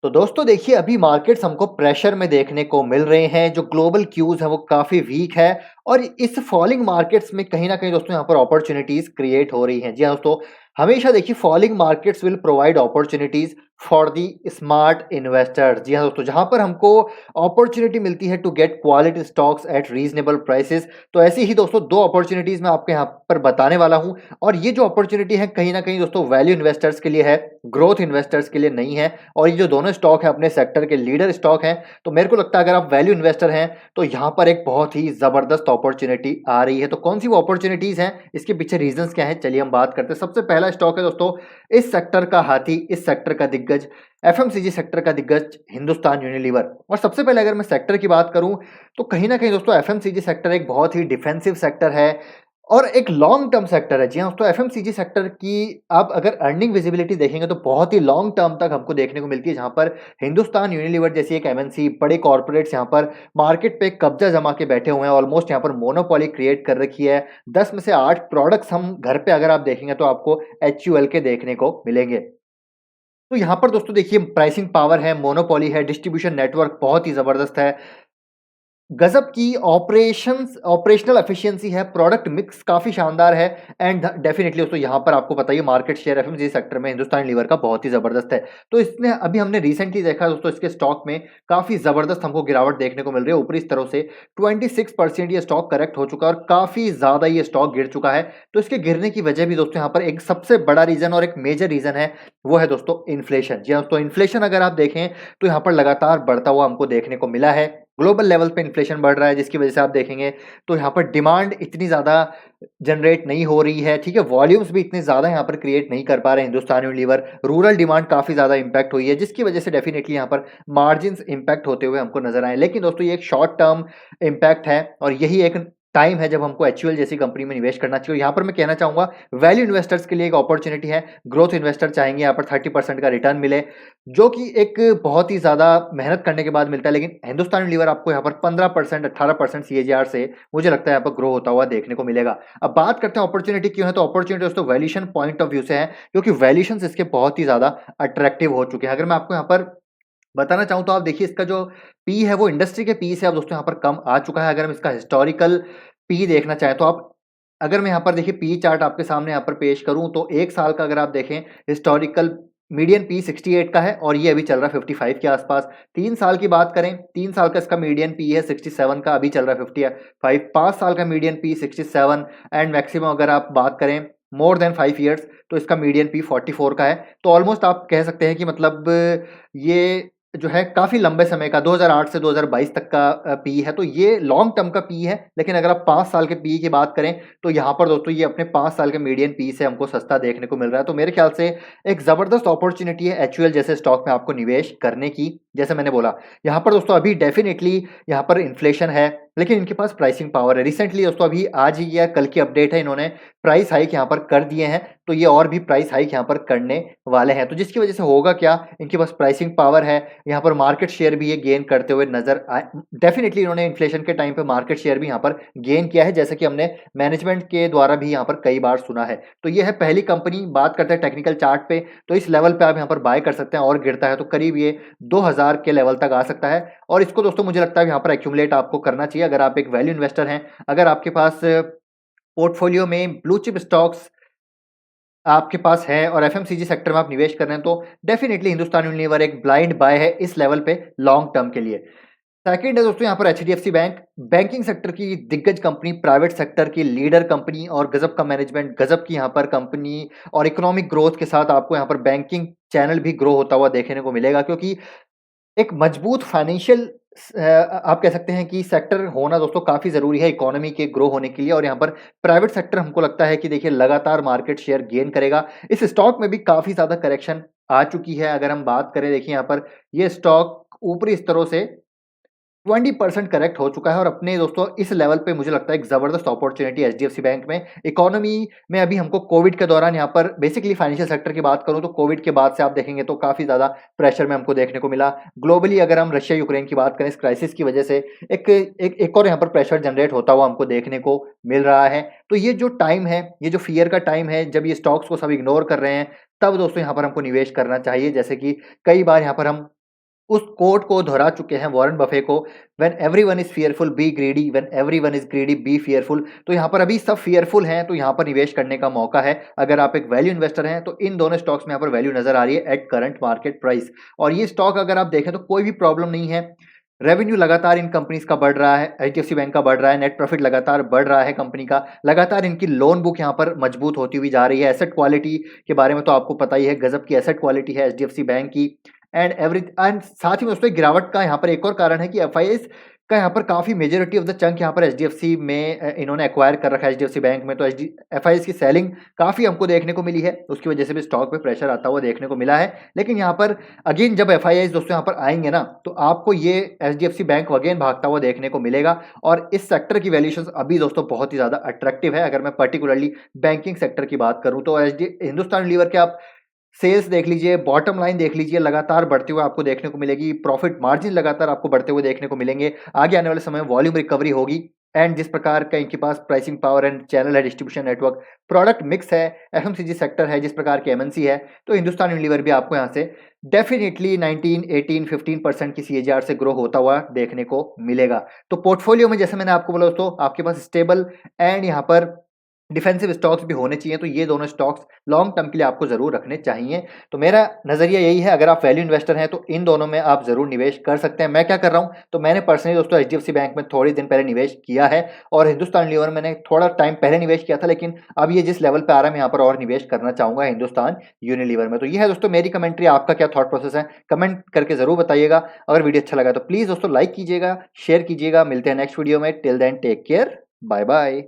तो दोस्तों देखिए अभी मार्केट्स हमको प्रेशर में देखने को मिल रहे हैं, जो ग्लोबल क्यूज़ है वो काफ़ी वीक है और इस फॉलिंग मार्केट्स में कहीं न कहीं दोस्तों यहाँ पर अपॉर्च्युनिटीज़ क्रिएट हो रही हैं। जी हाँ दोस्तों, हमेशा देखिए falling markets will provide opportunities for the smart investors. जी हाँ दोस्तों, जहाँ पर हमको अपॉर्च्युनिटी मिलती है to get quality stocks at reasonable prices. तो ऐसी ही दोस्तों 2 अपॉर्च्युनिटीज़ मैं आपको यहाँ पर बताने वाला हूँ और ये जो अपॉर्च्युनिटी है कहीं न कहीं दोस्तों वैल्यू इन्वेस्टर्स के लिए है, ग्रोथ इन्वेस्टर्स के लिए नहीं है। और ये जो दोनों स्टॉक है अपने सेक्टर के लीडर स्टॉक हैं, तो मेरे को लगता है अगर आप वैल्यू इन्वेस्टर हैं, तो यहाँ पर एक बहुत ही ज़बरदस्त अपॉर्च्युनिटी आ रही है। तो कौन-सी वो अपॉर्च्युनिटीज़ हैं, इसके पीछे रीज़न्स क्या हैं, चलिए हम बात करते हैं। सबसे पहला स्टॉक है दोस्तों, इस सेक्टर का हाथी, इस सेक्टर का दिग्गज, एफएमसीजी सेक्टर का दिग्गज हिंदुस्तान यूनिलीवर। और सबसे पहले अगर मैं सेक्टर की बात करूँ, तो कहीं न कहीं दोस्तों एफएमसीजी सेक्टर एक बहुत ही डिफेंसिव सेक्टर है और एक लॉन्ग टर्म सेक्टर है। जी हाँ, दोस्तों एफएमसीजी सेक्टर की आप अगर अर्निंग विजिबिलिटी देखेंगे तो बहुत ही लॉन्ग टर्म तक हमको देखने को मिलती है, जहाँ पर हिंदुस्तान यूनिलीवर जैसी एक एमएनसी, बड़े कॉर्पोरेट्स यहाँ पर मार्केट पे कब्जा जमा के बैठे हुए हैं। ऑलमोस्ट यहाँ पर मोनोपोली क्रिएट कर रखी है। 10 में से 8 प्रोडक्ट्स हम घर पे अगर आप देखेंगे तो आपको एचयूएल के देखने को मिलेंगे। तो यहाँ पर दोस्तों देखिए प्राइसिंग पावर है, मोनोपोली है, डिस्ट्रीब्यूशन नेटवर्क बहुत ही ज़बरदस्त है। गज़ब की ऑपरेशनल एफिशिएंसी है, प्रोडक्ट मिक्स काफ़ी शानदार है एंड डेफिनिटली दोस्तों यहाँ पर आपको पता ही है मार्केट शेयर एफएमसीजी सेक्टर में हिंदुस्तान लीवर का बहुत ही ज़बरदस्त है। तो इसने अभी हमने रिसेंटली देखा दोस्तों इसके स्टॉक में काफ़ी ज़बरदस्त हमको गिरावट देखने को मिल रही है ऊपरी स्तरों से। 26% ये स्टॉक करेक्ट हो चुका है और काफ़ी ज़्यादा ये स्टॉक गिर चुका है। तो इसके गिरने की वजह भी दोस्तों यहाँ पर एक सबसे बड़ा रीज़न और एक मेजर रीज़न है, वो है दोस्तों इन्फ्लेशन। जी हाँ, दोस्तों इन्फ्लेशन अगर आप देखें तो यहाँ पर लगातार बढ़ता हुआ हमको देखने को मिला है। ग्लोबल लेवल पे इन्फ्लेशन बढ़ रहा है, जिसकी वजह से आप देखेंगे तो यहाँ पर डिमांड इतनी ज़्यादा जनरेट नहीं हो रही है, ठीक है? वॉल्यूम्स भी इतने ज़्यादा यहाँ पर क्रिएट नहीं कर पा रहे हैं हिंदुस्तान यूनिलीवर। रूरल डिमांड काफ़ी ज़्यादा इम्पैक्ट हुई है, जिसकी वजह से डेफिनिटली यहाँ पर मार्जिन्स इम्पैक्ट होते हुए हमको नज़र आए। लेकिन दोस्तों ये एक शॉर्ट टर्म इम्पैक्ट है और यही एक टाइम है जब हमको एचयूएल जैसी कंपनी में निवेश करना चाहिए। और यहाँ पर मैं कहना चाहूँगा वैल्यू इन्वेस्टर्स के लिए एक अपॉर्च्युनिटी है। ग्रोथ इन्वेस्टर चाहेंगे यहाँ पर 30% का रिटर्न मिले, जो कि एक बहुत ही ज़्यादा मेहनत करने के बाद मिलता है। लेकिन हिंदुस्तान यूनिलीवर आपको यहाँ पर 15%, 18% सीएजीआर से मुझे लगता है यहाँ पर ग्रो होता हुआ देखने को मिलेगा। अब बात करते हैं अपॉर्च्युनिटी क्यों है, तो अपॉर्च्युनिटी दोस्तों वैल्यूएशन पॉइंट ऑफ व्यू से है, क्योंकि वैल्यूएशंस इसके बहुत ही ज़्यादा अट्रैक्टिव हो चुके हैं। अगर मैं आपको यहाँ पर बताना चाहूँ तो आप देखिए इसका जो पी है वो इंडस्ट्री के पी से अब दोस्तों यहाँ पर कम आ चुका है। अगर हम इसका हिस्टोरिकल पी देखना चाहें तो आप अगर मैं यहाँ पर देखिए पी चार्ट आपके सामने यहाँ पर पेश करूँ तो 1 साल का अगर आप देखें हिस्टोरिकल मीडियन पी 68 का है और ये अभी चल रहा है 55 के आसपास। 3 साल की बात करें, 3 साल का इसका मीडियन पी है 67 का, अभी चल रहा है 55। 5 साल का मीडियन पी 67 एंड मैक्सिमम अगर आप बात करें मोर देन 5 इयर्स तो इसका मीडियन पी 44 का है। तो ऑलमोस्ट आप कह सकते हैं कि मतलब ये जो है काफ़ी लंबे समय का 2008 से 2022 तक का पी है, तो ये लॉन्ग टर्म का पी है। लेकिन अगर आप 5 साल के पी की बात करें तो यहाँ पर दोस्तों ये अपने 5 साल के मीडियन पी से हमको सस्ता देखने को मिल रहा है। तो मेरे ख्याल से एक ज़बरदस्त अपॉर्च्युनिटी है एचयूएल जैसे स्टॉक में आपको निवेश करने की। जैसे मैंने बोला यहाँ पर दोस्तों अभी डेफिनेटली यहाँ पर इन्फ्लेशन है, लेकिन इनके पास प्राइसिंग पावर है। रिसेंटली दोस्तों अभी आज ही या कल की अपडेट है, इन्होंने प्राइस हाइक यहाँ पर कर दिए हैं, तो ये और भी प्राइस हाइक यहाँ पर करने वाले हैं। तो जिसकी वजह से होगा क्या, इनके पास प्राइसिंग पावर है, यहाँ पर मार्केट शेयर भी ये गेन करते हुए नजर आए। डेफिनेटली इन्होंने इन्फ्लेशन के टाइम पे मार्केट शेयर भी यहाँ पर गेन किया है, जैसे कि हमने मैनेजमेंट के द्वारा भी यहाँ पर कई बार सुना है। तो ये है पहली कंपनी। बात करते हैं टेक्निकल चार्ट पे, तो इस लेवल पे आप यहाँ पर बाय कर सकते हैं और गिरता है तो करीब ये 2000 के लेवल तक आ सकता है। और इसको दोस्तों मुझे लगता है यहाँ पर एक्यूमुलेट आपको करना चाहिए अगर आप एक वैल्यू इन्वेस्टर हैं। अगर आपके पास पोर्टफोलियो में ब्लू चिप स्टॉक्स आपके पास है और एफएमसीजी सेक्टर में आप निवेश कर रहे हैं, तो डेफिनिटली हिंदुस्तान यूनिलीवर एक ब्लाइंड बाय है इस लेवल पे लॉन्ग टर्म के लिए। सेकंड है दोस्तों यहाँ पर एचडीएफसी बैंक, बैंकिंग सेक्टर की दिग्गज कंपनी, प्राइवेट सेक्टर की लीडर कंपनी और गजब का मैनेजमेंट, गजब की यहाँ पर कंपनी और इकोनॉमिक ग्रोथ के साथ आपको यहाँ पर बैंकिंग चैनल भी ग्रो होता हुआ देखने को मिलेगा। क्योंकि एक मजबूत फाइनेंशियल आप कह सकते हैं कि सेक्टर होना दोस्तों काफ़ी ज़रूरी है इकोनॉमी के ग्रो होने के लिए। और यहाँ पर प्राइवेट सेक्टर हमको लगता है कि देखिए लगातार मार्केट शेयर गेन करेगा। इस स्टॉक में भी काफ़ी ज़्यादा करेक्शन आ चुकी है। अगर हम बात करें देखिए यहाँ पर ये स्टॉक ऊपरी स्तरों से 20% करेक्ट हो चुका है और अपने दोस्तों इस लेवल पे मुझे लगता है एक ज़बरदस्त अपॉर्च्युनिटी एचडीएफसी बैंक में। इकोनॉमी में अभी हमको कोविड के दौरान यहाँ पर बेसिकली फाइनेंशियल सेक्टर की बात करूँ तो कोविड के बाद से आप देखेंगे तो काफ़ी ज़्यादा प्रेशर में हमको देखने को मिला। ग्लोबली अगर हम रशिया यूक्रेन की बात करें, इस क्राइसिस की वजह से एक और यहाँ पर प्रेशर जनरेट होता हुआ हमको देखने को मिल रहा है। तो ये जो टाइम है, ये जो फियर का टाइम है, जब ये स्टॉक्स को सब इग्नोर कर रहे हैं, तब दोस्तों यहाँ पर हमको निवेश करना चाहिए। जैसे कि कई बार यहाँ पर हम उस कोट को दोहरा चुके हैं वॉरेन बफे को, when everyone is fearful B greedy, when everyone is greedy B fearful. तो यहाँ पर अभी सब फियरफुल हैं, तो यहाँ पर निवेश करने का मौका है। अगर आप एक वैल्यू इन्वेस्टर हैं तो इन दोनों स्टॉक्स में यहाँ पर वैल्यू नजर आ रही है एट करंट मार्केट प्राइस। और ये स्टॉक अगर आप देखें तो कोई भी प्रॉब्लम नहीं है। रेवेन्यू लगातार इन कंपनीज का बढ़ रहा है, एचडीएफसी बैंक का बढ़ रहा है, नेट प्रॉफिट लगातार बढ़ रहा है कंपनी का, लगातार इनकी लोन बुक यहाँ पर मजबूत होती हुई जा रही है। एसेट क्वालिटी के बारे में तो आपको पता ही है, गजब की एसेट क्वालिटी है एचडीएफसी बैंक की। एंड साथ ही में दोस्तों गिरावट का यहाँ पर एक और कारण है कि एफआईआईज का यहाँ पर काफी मेजोरिटी ऑफ द चंक यहाँ पर एचडीएफसी में इन्होंने एक्वायर कर रखा है एचडीएफसी बैंक में। तो एफआईआईज की सेलिंग काफी हमको देखने को मिली है, उसकी वजह से भी स्टॉक पे प्रेशर आता हुआ देखने को मिला है। लेकिन यहाँ पर अगेन जब एफआईआईज दोस्तों यहाँ पर आएंगे ना, तो आपको ये एचडीएफसी बैंक अगेन भागता हुआ देखने को मिलेगा। और इस सेक्टर की वैल्यूएशन अभी दोस्तों बहुत ही ज्यादा अट्रैक्टिव है। अगर मैं पर्टिकुलरली बैंकिंग सेक्टर की बात करूं तो हिंदुस्तान लीवर के आप सेल्स देख लीजिए, बॉटम लाइन देख लीजिए, लगातार बढ़ते हुए आपको देखने को मिलेगी। प्रॉफिट मार्जिन लगातार आपको बढ़ते हुए देखने को मिलेंगे। आगे आने वाले समय में वॉल्यूम रिकवरी होगी। एंड जिस प्रकार का इनके पास प्राइसिंग पावर एंड चैनल है, डिस्ट्रीब्यूशन नेटवर्क, प्रोडक्ट मिक्स है, एफएमसीजी सेक्टर है, जिस प्रकार के एमएनसी है, तो हिंदुस्तान यूनिलीवर भी आपको यहाँ से डेफिनेटली 19, 18, 15% की सीएजीआर से ग्रो होता हुआ देखने को मिलेगा। तो पोर्टफोलियो में जैसे मैंने आपको बोला दोस्तों, आपके पास स्टेबल एंड यहाँ पर डिफेंसिव स्टॉक्स भी होने चाहिए। तो ये दोनों स्टॉक्स लॉन्ग टर्म के लिए आपको जरूर रखने चाहिए। तो मेरा नजरिया यही है, अगर आप वैल्यू इन्वेस्टर हैं तो इन दोनों में आप जरूर निवेश कर सकते हैं। मैं क्या कर रहा हूं, तो मैंने पर्सनली दोस्तों एचडीएफसी बैंक में थोड़ी दिन पहले निवेश किया है, और हिंदुस्तान लीवर मैंने थोड़ा टाइम पहले निवेश किया था, लेकिन अब ये जिस लेवल पे आ रहा है मैं यहाँ पर और निवेश करना चाहूंगा हिंदुस्तान यूनिलीवर में। तो ये है दोस्तों मेरी कमेंट्री। आपका क्या थॉट प्रोसेस है, कमेंट करके जरूर बताइएगा। अगर वीडियो अच्छा लगा तो प्लीज दोस्तों लाइक कीजिएगा, शेयर कीजिएगा। मिलते हैं नेक्स्ट वीडियो में। Till then take care, bye bye.